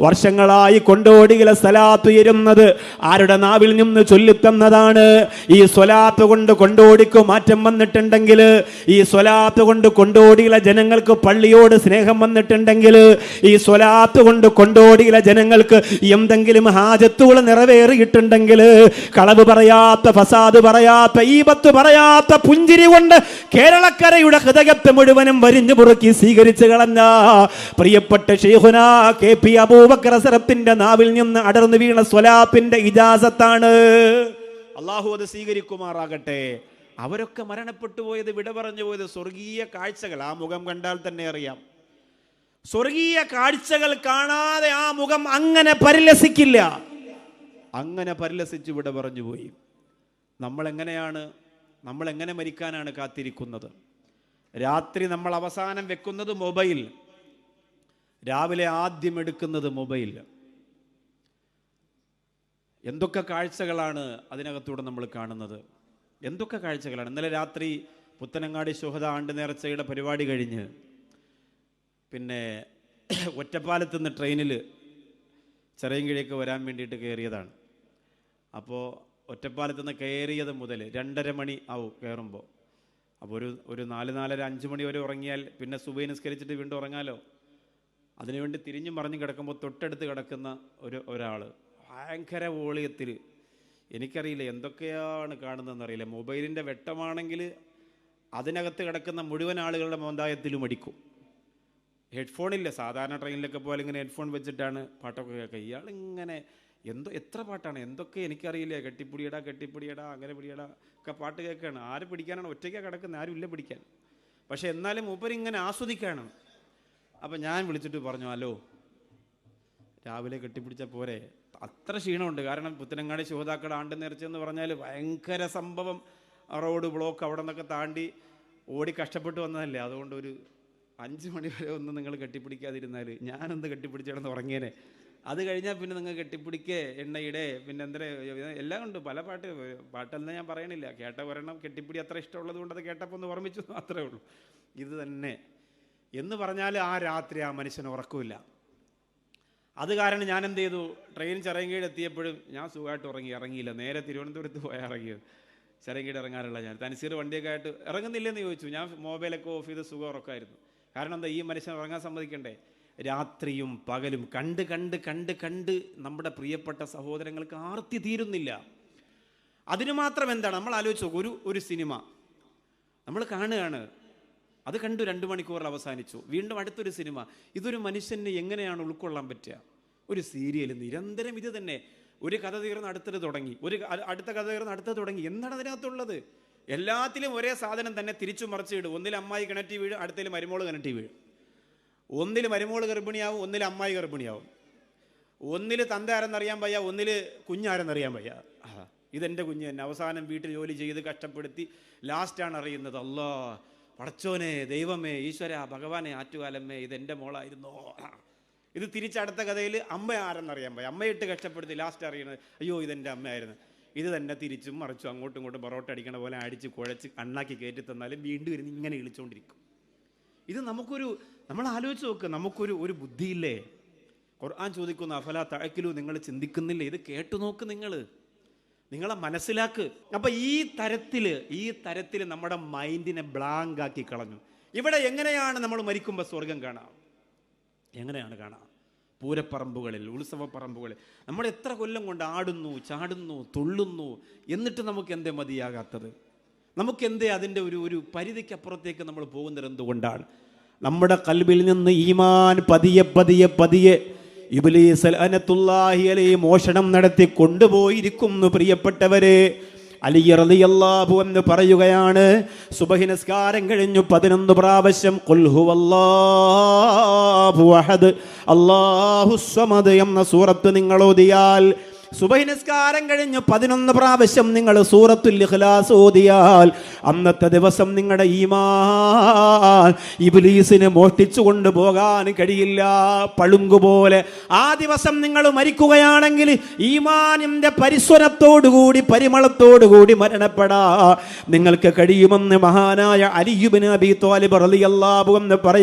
വർഷങ്ങളായി കൊണ്ടോടിയിലെ സ്വലാത്ത് ഉയരുന്നത് ആരുടെ നാവിൽ നിന്ന് ചൊല്ലിത്തന്നതാണ്? ഈ സ്വലാത്ത് കൊണ്ട് കൊണ്ടോടിക്ക് മാറ്റം വന്നിട്ടുണ്ടെങ്കിൽ, ഈ സ്വലാത്ത് കൊണ്ട് കൊണ്ടോടിയിലെ ജനങ്ങൾക്ക് പള്ളിയോട് സ്നേഹം വന്നിട്ടുണ്ടെങ്കിൽ, ഈ സ്വലാത്ത് കൊണ്ട് കൊണ്ടോടിയിലെ ജനങ്ങൾക്ക് എന്തെങ്കിലും ഹാജത്തുകൾ നിറവേറിയിട്ടുണ്ടെങ്കിൽ, കളവ് പറയാത്ത, ഫസാദ് പറയാത്ത, ഈബത്ത് പറയാത്ത പുഞ്ചിരി കൊണ്ട് കേരളക്കരയുടെ ഹൃദയത്തെ മുഴുവനും വരിഞ്ഞു മുറുക്കി സ്വീകരിച്ചു കളഞ്ഞ പ്രിയപ്പെട്ട ശൈഖുനാ KP അബൂബക്കർ സറഫിന്റെ നാവിൽ നിന്ന് അടർന്നു വീണ സ്വലാത്തിന്റെ ഇജാസത്താണ്. അല്ലാഹു അത് സ്വീകരിക്കുമാറാകട്ടെ. അവരൊക്കെ മരണപ്പെട്ടു പോയത്, വിട പറഞ്ഞു പോയത് സ്വർഗീയ കാഴ്ചകൾ. ആ മുഖം കണ്ടാൽ തന്നെ അറിയാം, സ്വർഗീയ കാഴ്ചകൾ കാണാതെ ആ മുഖം അങ്ങനെ പരിലസിക്കില്ല. അങ്ങനെ പരിലസിച്ച് വിട പറഞ്ഞു പോയി. നമ്മൾ എങ്ങനെ മരിക്കാനാണ് കാത്തിരിക്കുന്നത്? രാത്രി നമ്മൾ അവസാനം വെക്കുന്നത് മൊബൈൽ, രാവിലെ ആദ്യം എടുക്കുന്നത് മൊബൈൽ. എന്തൊക്കെ കാഴ്ചകളാണ് അതിനകത്തൂടെ നമ്മൾ കാണുന്നത്, എന്തൊക്കെ കാഴ്ചകളാണ്. ഇന്നലെ രാത്രി പുത്തനങ്ങാടി ശുഹദ ആണ്ട് നേർച്ചയുടെ പരിപാടി കഴിഞ്ഞ് പിന്നെ ഒറ്റപ്പാലത്ത് നിന്ന് ട്രെയിനിൽ ചിറയൻകീഴിലേക്ക് വരാൻ വേണ്ടിയിട്ട് കയറിയതാണ്. അപ്പോൾ ഒറ്റപ്പാലത്ത് നിന്ന് കയറിയത് മുതൽ 2:30 മണി ആവും കയറുമ്പോൾ. അപ്പോൾ ഒരു 4-5 മണി വരെ ഉറങ്ങിയാൽ പിന്നെ സുബഹി നിസ്കരിച്ചിട്ട് വീണ്ടും ഉറങ്ങാലോ. അതിനുവേണ്ടി തിരിഞ്ഞും മറിഞ്ഞും കിടക്കുമ്പോൾ തൊട്ടടുത്ത് കിടക്കുന്ന ഒരാൾ ഭയങ്കര വോളിയത്തിൽ, എനിക്കറിയില്ല എന്തൊക്കെയാണ് കാണുന്നതെന്നറിയില്ല. മൊബൈലിൻ്റെ വെട്ടമാണെങ്കിൽ അതിനകത്ത് കിടക്കുന്ന മുഴുവൻ ആളുകളുടെ മോന്തായത്തിലും അടിക്കും. ഹെഡ്ഫോണില്ല, സാധാരണ ട്രെയിനിലൊക്കെ പോലെ ഇങ്ങനെ ഹെഡ്ഫോൺ വെച്ചിട്ടാണ് പാട്ടൊക്കെ കേൾക്കുക. ഇയാളിങ്ങനെ എത്ര പാട്ടാണ്, എന്തൊക്കെ എനിക്കറിയില്ല. കെട്ടിപ്പിടിയടാ അങ്ങനെ പിടിയടാ ഒക്കെ പാട്ട് കേൾക്കുകയാണ്. ആര് പിടിക്കാനാണ്? ഒറ്റയ്ക്കാണ് കിടക്കുന്നത്, ആരും ഇല്ല പിടിക്കാൻ. പക്ഷെ എന്നാലും മൂപ്പരിങ്ങനെ ആസ്വദിക്കുകയാണ്. അപ്പം ഞാൻ വിളിച്ചിട്ട് പറഞ്ഞു, ഹലോ, രാവിലെ കെട്ടിപ്പിടിച്ച പോരെ? അത്ര ക്ഷീണമുണ്ട്. കാരണം പുത്തനങ്ങാടി ശുഹദാക്കളുടെ ആണ്ട് നേർച്ചയെന്ന് പറഞ്ഞാൽ ഭയങ്കര സംഭവം. റോഡ് ബ്ലോക്ക്, അവിടെ നിന്നൊക്കെ താണ്ടി ഓടി കഷ്ടപ്പെട്ട് വന്നതല്ലേ. അതുകൊണ്ട് ഒരു 5 മണി വരെ ഒന്നും നിങ്ങൾ കെട്ടിപ്പിടിക്കാതിരുന്നാൽ ഞാനെന്ത് കെട്ടിപ്പിടിച്ചിടന്ന് ഉറങ്ങിയേനെ. അത് കഴിഞ്ഞാൽ പിന്നെ നിങ്ങൾ കെട്ടിപ്പിടിക്കേ, എണ്ണയുടെ, പിന്നെ എല്ലാം ഉണ്ട്. പല പാട്ടെന്ന് ഞാൻ പറയണില്ല, കേട്ട ഒരെണ്ണം കെട്ടിപ്പിടി അത്ര ഇഷ്ടമുള്ളത് കൊണ്ട് അത് കേട്ടപ്പോൾ ഒന്ന് ഓർമ്മിച്ചു മാത്രമേ ഉള്ളൂ. ഇത് തന്നെ എന്ന് പറഞ്ഞാൽ ആ രാത്രി ആ മനുഷ്യന് ഉറക്കമില്ല. അത് കാരണം ഞാൻ എന്ത് ചെയ്തു, ട്രെയിൻ ചിറയൻകീഴ് എത്തിയപ്പോഴും ഞാൻ സുഖമായിട്ട് ഇറങ്ങിയില്ല. നേരെ തിരുവനന്തപുരത്ത് പോയാൽ ഇറങ്ങിയത്. ചിറയൻകീഴ് ഇറങ്ങാനുള്ള ഞാൻ തൻസീർ വണ്ടിയൊക്കെ ആയിട്ട് ഇറങ്ങുന്നില്ലെന്ന് ചോദിച്ചു. ഞാൻ മൊബൈലൊക്കെ ഓഫ് ചെയ്ത് സുഖം ഉറക്കമായിരുന്നു. കാരണം എന്താ, ഈ മനുഷ്യൻ ഉറങ്ങാൻ സമ്മതിക്കണ്ടേ? രാത്രിയും പകലും കണ്ട് നമ്മുടെ പ്രിയപ്പെട്ട സഹോദരങ്ങൾക്ക് ആർത്തി തീരുന്നില്ല. അതിനു മാത്രം എന്താണ്, നമ്മൾ ആലോചിച്ച് നോക്കും. ഒരു സിനിമ നമ്മൾ കാണുകയാണ്, അത് കണ്ടു 2 മണിക്കൂറിൽ അവസാനിച്ചു. വീണ്ടും അടുത്തൊരു സിനിമ. ഇതൊരു മനുഷ്യന് എങ്ങനെയാണ് ഉൾക്കൊള്ളാൻ പറ്റുക? ഒരു സീരിയൽ നിരന്തരം ഇത് തന്നെ. ഒരു കഥ തീർന്ന് അടുത്തത് തുടങ്ങി, അടുത്ത കഥ തീർന്ന് അടുത്തത് തുടങ്ങി. എന്താണ് അതിനകത്തുള്ളത്? എല്ലാത്തിലും ഒരേ സാധനം തന്നെ, തിരിച്ചു മറിച്ച് ഇടും. ഒന്നിൽ അമ്മായി കിണറ്റി വീഴും, അടുത്തതിൽ മരുമോള് കിണറ്റി വീഴും. ഒന്നിൽ മരുമോള് ഗർഭിണിയാവും, ഒന്നിൽ അമ്മായി ഗർഭിണിയാവും. ഒന്നിൽ തന്ത ആരെന്നറിയാൻ വയ്യ, ഒന്നിൽ കുഞ്ഞാരെന്നറിയാൻ വയ്യ. ഇതെൻ്റെ കുഞ്ഞ് തന്നെ. അവസാനം വീട്ടിൽ ജോലി ചെയ്ത് കഷ്ടപ്പെടുത്തി ലാസ്റ്റാണ് അറിയുന്നത്, അല്ലാ പടച്ചോനെ, ദൈവമേ, ഈശ്വര, ഭഗവാനെ, ആറ്റുകാലമ്മേ, ഇതെൻ്റെ മോളായിരുന്നോ. ഇത് തിരിച്ചടുത്ത കഥയിൽ അമ്മ ആരെന്നറിയാൻ വയ്യ, അമ്മയിട്ട് കഷ്ടപ്പെടുത്തി ലാസ്റ്റ് അറിയണത്, അയ്യോ ഇതെൻ്റെ അമ്മയായിരുന്നു. ഇത് തന്നെ തിരിച്ചും മറിച്ചും അങ്ങോട്ടും ഇങ്ങോട്ടും പൊറോട്ട അടിക്കണ പോലെ അടിച്ച് കുഴച്ച് അണ്ണാക്കി കയറ്റി തന്നാലും വീണ്ടും ഇരുന്ന് ഇങ്ങനെ ഇളിച്ചുകൊണ്ടിരിക്കും. ഇത് നമ്മൾ ആലോചിച്ച് നോക്ക്, നമുക്കൊരു ബുദ്ധിയില്ലേ? ഖുർആൻ ചോദിക്കുന്നു, അഫലാ തഅഖിലൂ, നിങ്ങൾ ചിന്തിക്കുന്നില്ലേ? ഇത് കേട്ടു നോക്ക്, നിങ്ങളെ മനസ്സിലാക്ക്. അപ്പം ഈ തരത്തിൽ നമ്മുടെ മൈൻഡിനെ ബ്ലാങ്ക് ആക്കി കളഞ്ഞു. ഇവിടെ എങ്ങനെയാണ് നമ്മൾ മരിക്കുമ്പോൾ സ്വർഗം കാണാം? എങ്ങനെയാണ് കാണാം? പൂരപ്പറമ്പുകളിൽ, ഉത്സവ പറമ്പുകളിൽ നമ്മൾ എത്ര കൊല്ലം കൊണ്ട് ആടുന്നു, ചാടുന്നു, തുള്ളുന്നു. എന്നിട്ട് നമുക്ക് എന്തേ മതിയാകാത്തത്? നമുക്കെന്തേ അതിൻ്റെ ഒരു പരിധിക്കപ്പുറത്തേക്ക് നമ്മൾ പോകുന്നത് എന്തുകൊണ്ടാണ്? നമ്മുടെ ഖൽബിൽ നിന്ന് ഈമാൻ പതിയെ ഇബ്ലീസ് ലഅനത്തുല്ലാഹി അലൈഹി മോഷണം നടത്തി കൊണ്ടുപോയിരിക്കുന്നു. പ്രിയപ്പെട്ടവരെ, അലി റളിയല്ലാഹു അൻഹു പറയുകയാണ്, സുബ്ഹി നിസ്കാരം കഴിഞ്ഞു 11 പ്രാവശ്യം ഖുൽ ഹുവല്ലാഹു അഹദ് അല്ലാഹുസ് സമദ് എന്ന സൂറത്ത് നിങ്ങൾ ഓതിയാൽ, സുബഹി നിസ്കാരം കഴിഞ്ഞ് 11 പ്രാവശ്യം നിങ്ങൾ സൂറത്തുൽ ഇഖ്ലാസ് ഓതിയാൽ, അന്നത്തെ ദിവസം നിങ്ങളുടെ ഈമാൻ ഇബ്ലീസിനെ മോഷ്ടിച്ചു കൊണ്ടുപോകാൻ കഴിയില്ല, പളുങ്കുപോലെ. ആ ദിവസം നിങ്ങൾ മരിക്കുകയാണെങ്കിൽ ഈമാനിന്റെ പരിസ്വരത്തോടുകൂടി, പരിമളത്തോടുകൂടി മരണപ്പെടാൻ നിങ്ങൾക്ക് കഴിയുമെന്ന് മഹാനായ അലി ഇബ്നു അബീ ത്വാലിബ് റളിയല്ലാഹു അൻഹു പറയുന്നു.